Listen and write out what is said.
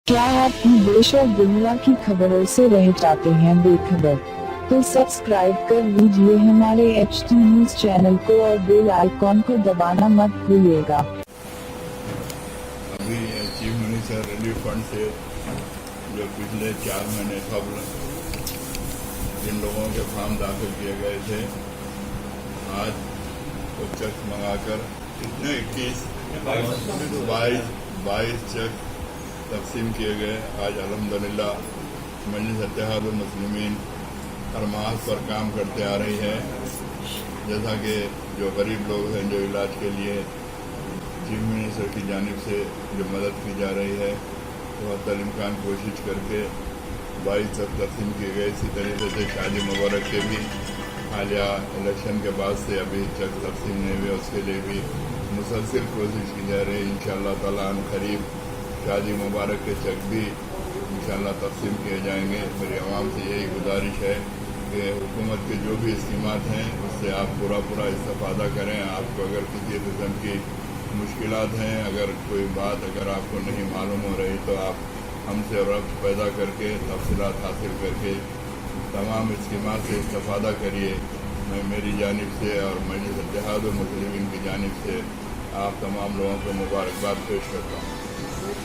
क्या आप देश और दुनिया की खबरों से रह जाते हैं बेखबर? तो सब्सक्राइब कर लीजिए हमारे HT न्यूज चैनल को और बेल आइकॉन को दबाना मत भूलिएगा। अभी चीफ मिनिस्टर रिलीफ फंड से जो पिछले 4 महीने कबल जिन लोगों के फॉर्म दाखिल किए गए थे, आज वो चेक मंगाकर कितने 22 चेक तकसीम किए गए। आज अल्हम्दुलिल्लाह मजलिस इत्तेहादुल मुस्लिमीन हर माह पर काम करते आ रही है। जैसा कि जो गरीब लोग हैं, जो इलाज के लिए चीफ मिनिस्टर की जानिब से जो मदद की जा रही है, तो हद इम्कान कोशिश करके 22 तक तकसीम किए गए। इसी तरीके से शादी मुबारक के भी हालिया इलेक्शन के बाद से अभी तक तकसीम नहीं हुए, उसके लिए भी मुसलसिल कोशिश की जा रही है। इंशाअल्लाह ताला करीब शादी मुबारक के चेक भी इंशाअल्लाह तकसीम किए जाएंगे। मेरी आवाम से यही गुजारिश है कि हुकूमत के जो भी स्कीमात हैं उससे आप पूरा इस्तेफादा करें। आपको अगर किसी किस्म की मुश्किलात हैं, अगर कोई बात अगर आपको नहीं मालूम हो रही, तो आप हमसे रब्त पैदा करके तफसीलात हासिल करके तमाम स्कीमात से इस्तेफादा करिए। मैं मेरी जानिब से और मजलिस इत्तेहादुल मुस्लिमीन की जानिब से आप तमाम लोगों को मुबारकबाद पेश करता हूँ।